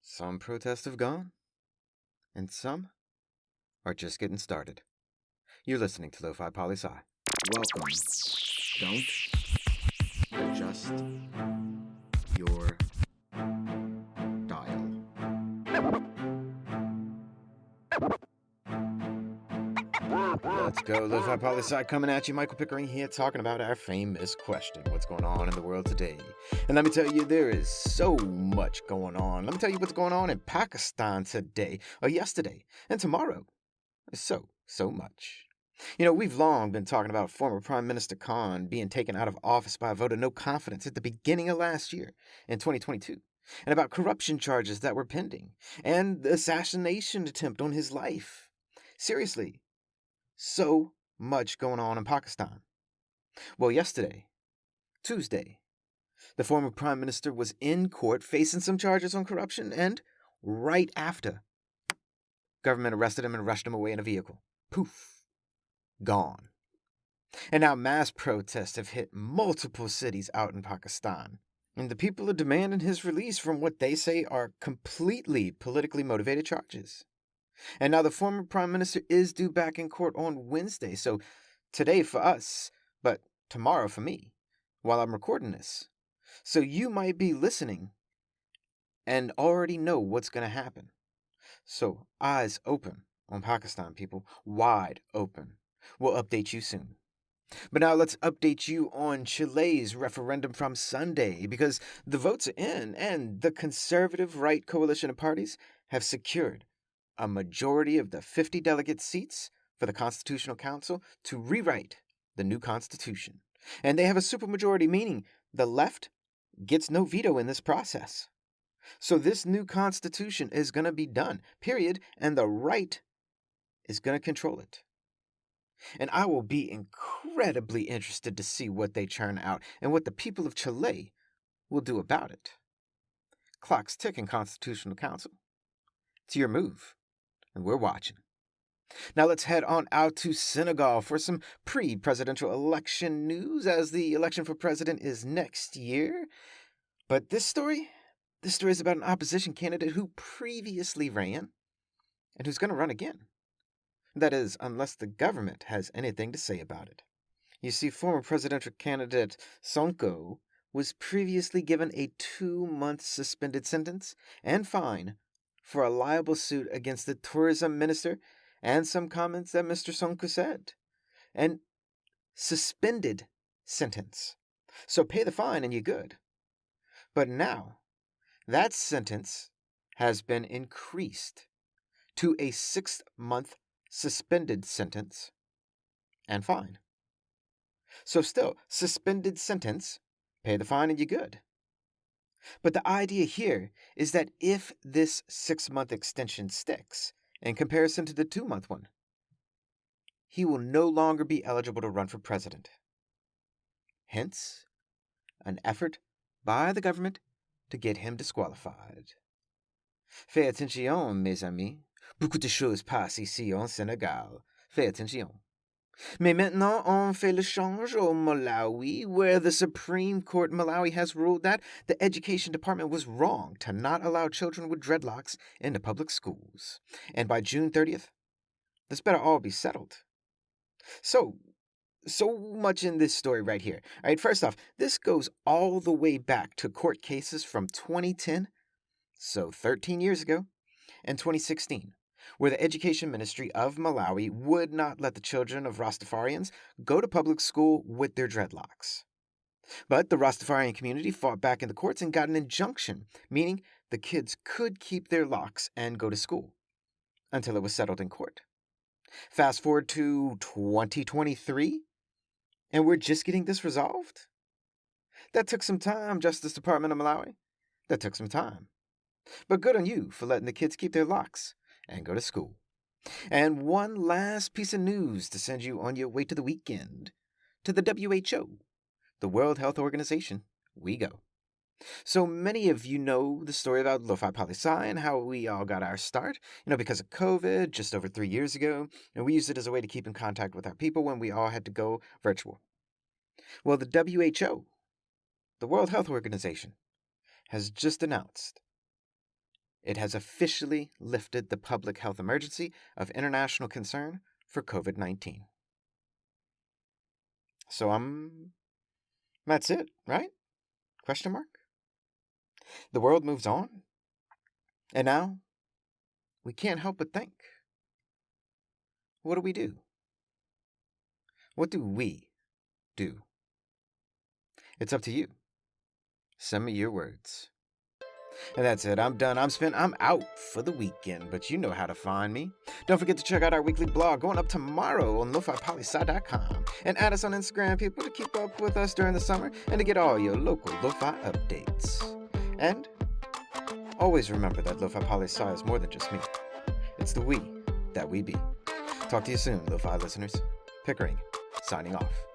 Some protests have gone, and some are just getting started. You're listening to Lofi Poli Sci. Welcome. Don't adjust your dial. Let's go, Lofi Poli Sci, coming at you. Michael Pickering here, talking about our famous question: what's going on in the world today? And let me tell you, there is so much going on. Let me tell you what's going on in Pakistan today, or yesterday, and tomorrow. So much. We've long been talking about former Prime Minister Khan being taken out of office by a vote of no confidence at the beginning of last year, in 2022, and about corruption charges that were pending, and the assassination attempt on his life. Seriously, so much going on in Pakistan. Well, yesterday, Tuesday, the former Prime Minister was in court facing some charges on corruption, and right after, government arrested him and rushed him away in a vehicle. Poof. Gone. And now mass protests have hit multiple cities out in Pakistan. And the people are demanding his release from what they say are completely politically motivated charges. And now the former prime minister is due back in court on Wednesday. So today for us, but tomorrow for me, while I'm recording this. So you might be listening and already know what's going to happen. So eyes open on Pakistan, people. Wide open. We'll update you soon. But now let's update you on Chile's referendum from Sunday, because the votes are in and the conservative right coalition of parties have secured a majority of the 50 delegate seats for the Constitutional Council to rewrite the new constitution. And they have a supermajority, meaning the left gets no veto in this process. So this new constitution is going to be done, period, and the right is going to control it. And I will be incredibly interested to see what they churn out and what the people of Chile will do about it. Clock's ticking, Constitutional Council. It's your move, and we're watching. Now let's head on out to Senegal for some pre-presidential election news, as the election for president is next year. But this story is about an opposition candidate who previously ran and who's going to run again. That is, unless the government has anything to say about it. You see, former presidential candidate Sonko was previously given a 2-month suspended sentence and fine for a libel suit against the tourism minister and some comments that Mr. Sonko said. And suspended sentence. So pay the fine and you're good. But now, that sentence has been increased to a 6-month suspended sentence and fine. So still, suspended sentence, pay the fine and you're good. But the idea here is that if this 6-month extension sticks, in comparison to the 2-month one, he will no longer be eligible to run for president. Hence, an effort by the government to get him disqualified. Fais attention, mes amis. Beaucoup de choses passent ici en Senegal. Fais attention. Mais maintenant, on fait le change au Malawi, where the Supreme Court in Malawi has ruled that the Education Department was wrong to not allow children with dreadlocks into public schools. And by June 30th, this better all be settled. So much in this story right here. All right, first off, this goes all the way back to court cases from 2010, so 13 years ago, and 2016, where the Education Ministry of Malawi would not let the children of Rastafarians go to public school with their dreadlocks. But the Rastafarian community fought back in the courts and got an injunction, meaning the kids could keep their locks and go to school, until it was settled in court. Fast forward to 2023, and we're just getting this resolved? That took some time, Justice Department of Malawi. That took some time. But good on you for letting the kids keep their locks and go to school. And one last piece of news to send you on your way to the weekend. To the WHO, the World Health Organization, we go. So many of you know the story about Lofi Poli Sci and how we all got our start, because of COVID just over 3 years ago, and we used it as a way to keep in contact with our people when we all had to go virtual. Well, the WHO, the World Health Organization, has just announced it has officially lifted the public health emergency of international concern for COVID-19. So that's it, right? Question mark? The world moves on. And now, we can't help but think. What do we do? What do we do? It's up to you. Send me your words. And that's it. I'm done. I'm out for the weekend, but you know how to find me. Don't forget to check out our weekly blog going up tomorrow on LofiPoliSci.com and add us on Instagram, people, to keep up with us during the summer and to get all your local lo-fi updates. And always remember that Lofi Poli Sci is more than just me. It's the we that we be. Talk to you soon, lo-fi listeners. Pickering, signing off.